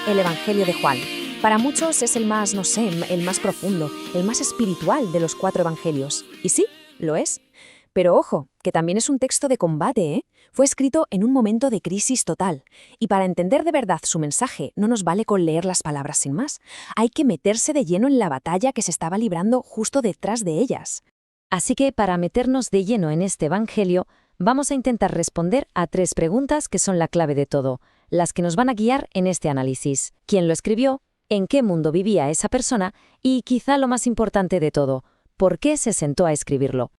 el Evangelio de Juan. Para muchos es el más, no sé, el más profundo, el más espiritual de los 4 evangelios. Y sí, lo es. Pero ojo, que también es un texto de combate, ¿eh? Fue escrito en un momento de crisis total. Y para entender de verdad su mensaje, no nos vale con leer las palabras sin más. Hay que meterse de lleno en la batalla que se estaba librando justo detrás de ellas. Así que para meternos de lleno en este evangelio, vamos a intentar responder a 3 preguntas que son la clave de todo, las que nos van a guiar en este análisis. ¿Quién lo escribió? ¿En qué mundo vivía esa persona? Y quizá lo más importante de todo, ¿por qué se sentó a escribirlo?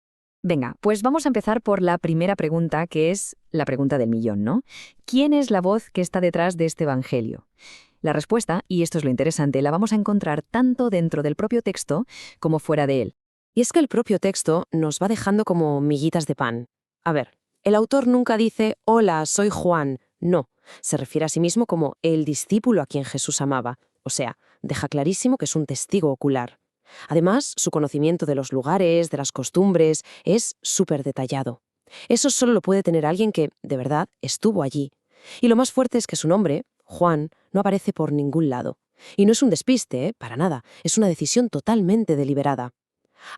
Venga, pues vamos a empezar por la primera pregunta, que es la pregunta del millón, ¿no? ¿Quién es la voz que está detrás de este evangelio? La respuesta, y esto es lo interesante, la vamos a encontrar tanto dentro del propio texto como fuera de él. Y es que el propio texto nos va dejando como miguitas de pan. A ver, el autor nunca dice, hola, soy Juan. No, se refiere a sí mismo como el discípulo a quien Jesús amaba. O sea, deja clarísimo que es un testigo ocular. Además, su conocimiento de los lugares, de las costumbres, es súper detallado. Eso solo lo puede tener alguien que, de verdad, estuvo allí. Y lo más fuerte es que su nombre, Juan, no aparece por ningún lado. Y no es un despiste, para nada, es una decisión totalmente deliberada.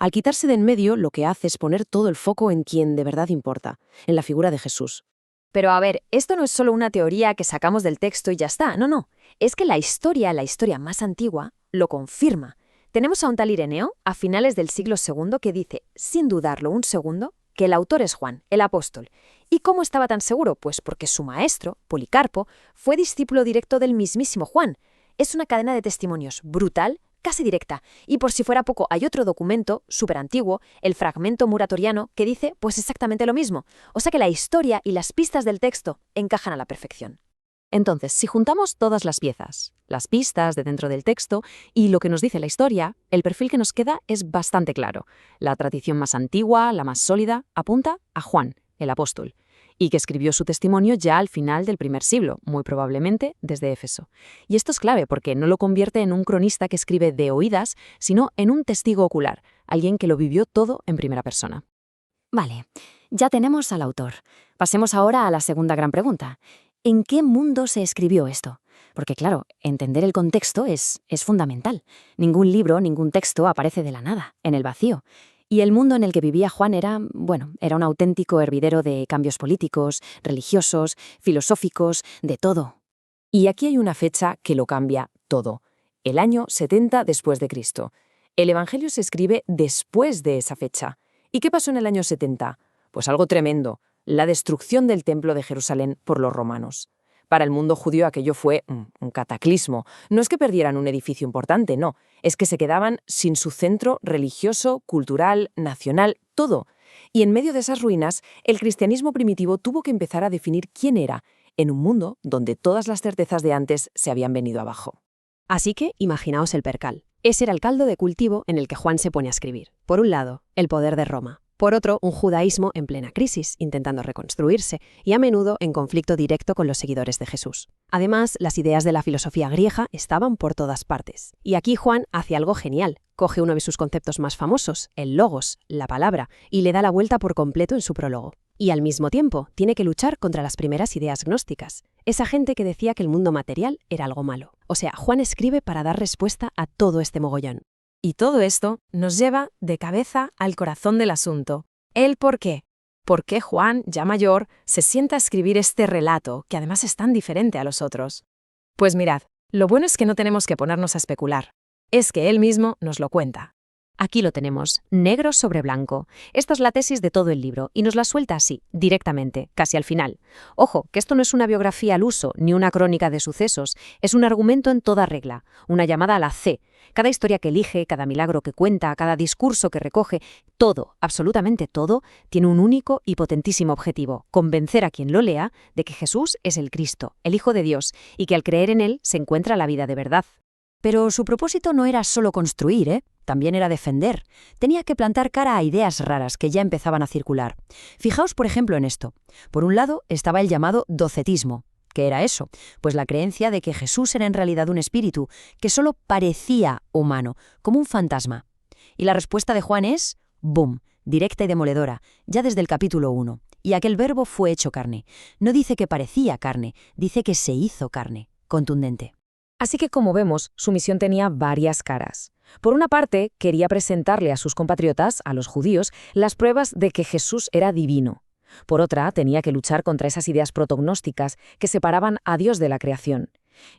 Al quitarse de en medio, lo que hace es poner todo el foco en quien de verdad importa, en la figura de Jesús. Pero a ver, esto no es solo una teoría que sacamos del texto y ya está, no. Es que la historia más antigua, lo confirma. Tenemos a un tal Ireneo, a finales del siglo II, que dice, sin dudarlo un segundo, que el autor es Juan, el apóstol. ¿Y cómo estaba tan seguro? Pues porque su maestro, Policarpo, fue discípulo directo del mismísimo Juan. Es una cadena de testimonios brutal, casi directa. Y por si fuera poco, hay otro documento, súper antiguo, el fragmento muratoriano, que dice pues exactamente lo mismo. O sea que la historia y las pistas del texto encajan a la perfección. Entonces, si juntamos todas las piezas, las pistas de dentro del texto y lo que nos dice la historia, el perfil que nos queda es bastante claro. La tradición más antigua, la más sólida, apunta a Juan, el apóstol, y que escribió su testimonio ya al final del primer siglo, muy probablemente desde Éfeso. Y esto es clave porque no lo convierte en un cronista que escribe de oídas, sino en un testigo ocular, alguien que lo vivió todo en primera persona. Vale, ya tenemos al autor. Pasemos ahora a la segunda gran pregunta. ¿En qué mundo se escribió esto? Porque claro, entender el contexto es fundamental. Ningún libro, ningún texto aparece de la nada, en el vacío. Y el mundo en el que vivía Juan era un auténtico hervidero de cambios políticos, religiosos, filosóficos, de todo. Y aquí hay una fecha que lo cambia todo. El año 70 después de Cristo. El Evangelio se escribe después de esa fecha. ¿Y qué pasó en el año 70? Pues algo tremendo. La destrucción del Templo de Jerusalén por los romanos. Para el mundo judío aquello fue un cataclismo. No es que perdieran un edificio importante, no. Es que se quedaban sin su centro religioso, cultural, nacional, todo. Y en medio de esas ruinas, el cristianismo primitivo tuvo que empezar a definir quién era, en un mundo donde todas las certezas de antes se habían venido abajo. Así que imaginaos el percal. Ese era el caldo de cultivo en el que Juan se pone a escribir. Por un lado, el poder de Roma. Por otro, un judaísmo en plena crisis, intentando reconstruirse, y a menudo en conflicto directo con los seguidores de Jesús. Además, las ideas de la filosofía griega estaban por todas partes. Y aquí Juan hace algo genial. Coge uno de sus conceptos más famosos, el logos, la palabra, y le da la vuelta por completo en su prólogo. Y al mismo tiempo, tiene que luchar contra las primeras ideas gnósticas, esa gente que decía que el mundo material era algo malo. O sea, Juan escribe para dar respuesta a todo este mogollón. Y todo esto nos lleva de cabeza al corazón del asunto. ¿El por qué? ¿Por qué Juan, ya mayor, se sienta a escribir este relato, que además es tan diferente a los otros? Pues mirad, lo bueno es que no tenemos que ponernos a especular. Es que él mismo nos lo cuenta. Aquí lo tenemos, negro sobre blanco. Esta es la tesis de todo el libro, y nos la suelta así, directamente, casi al final. Ojo, que esto no es una biografía al uso, ni una crónica de sucesos, es un argumento en toda regla, una llamada a la fe. Cada historia que elige, cada milagro que cuenta, cada discurso que recoge, todo, absolutamente todo, tiene un único y potentísimo objetivo, convencer a quien lo lea de que Jesús es el Cristo, el Hijo de Dios, y que al creer en él se encuentra la vida de verdad. Pero su propósito no era solo construir, también era defender. Tenía que plantar cara a ideas raras que ya empezaban a circular. Fijaos, por ejemplo, en esto. Por un lado estaba el llamado docetismo. ¿Qué era eso? Pues la creencia de que Jesús era en realidad un espíritu que solo parecía humano, como un fantasma. Y la respuesta de Juan es ¡bum!, directa y demoledora, ya desde el capítulo 1. Y aquel verbo fue hecho carne. No dice que parecía carne, dice que se hizo carne. Contundente. Así que, como vemos, su misión tenía varias caras. Por una parte, quería presentarle a sus compatriotas, a los judíos, las pruebas de que Jesús era divino. Por otra, tenía que luchar contra esas ideas protognósticas que separaban a Dios de la creación.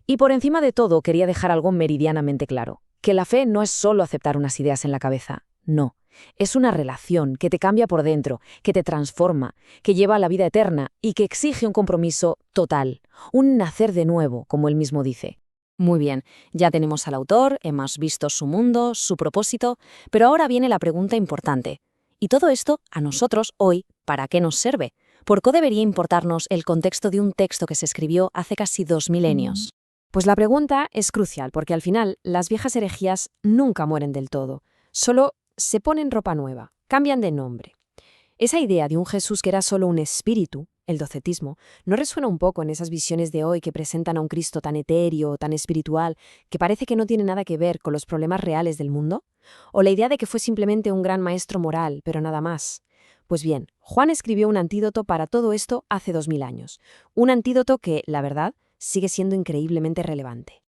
Y por encima de todo, quería dejar algo meridianamente claro, que la fe no es solo aceptar unas ideas en la cabeza, no. Es una relación que te cambia por dentro, que te transforma, que lleva a la vida eterna y que exige un compromiso total, un nacer de nuevo, como él mismo dice. Muy bien, ya tenemos al autor, hemos visto su mundo, su propósito, pero ahora viene la pregunta importante. ¿Y todo esto, a nosotros, hoy, para qué nos sirve? ¿Por qué debería importarnos el contexto de un texto que se escribió hace casi 2 milenios? Pues la pregunta es crucial, porque al final las viejas herejías nunca mueren del todo, solo se ponen ropa nueva, cambian de nombre. Esa idea de un Jesús que era solo un espíritu, el docetismo, ¿no resuena un poco en esas visiones de hoy que presentan a un Cristo tan etéreo, tan espiritual, que parece que no tiene nada que ver con los problemas reales del mundo? ¿O la idea de que fue simplemente un gran maestro moral, pero nada más? Pues bien, Juan escribió un antídoto para todo esto hace 2000 años. Un antídoto que, la verdad, sigue siendo increíblemente relevante.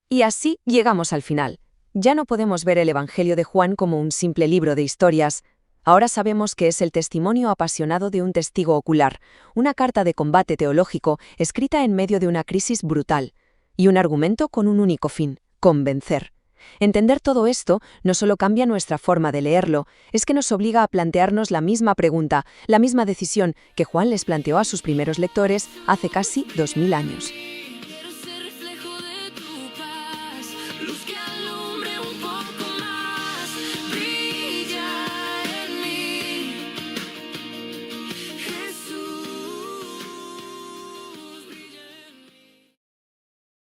Y así llegamos al final. Ya no podemos ver el Evangelio de Juan como un simple libro de historias. Ahora sabemos que es el testimonio apasionado de un testigo ocular, una carta de combate teológico escrita en medio de una crisis brutal, y un argumento con un único fin: convencer. Entender todo esto no solo cambia nuestra forma de leerlo, es que nos obliga a plantearnos la misma pregunta, la misma decisión que Juan les planteó a sus primeros lectores hace casi 2000 años.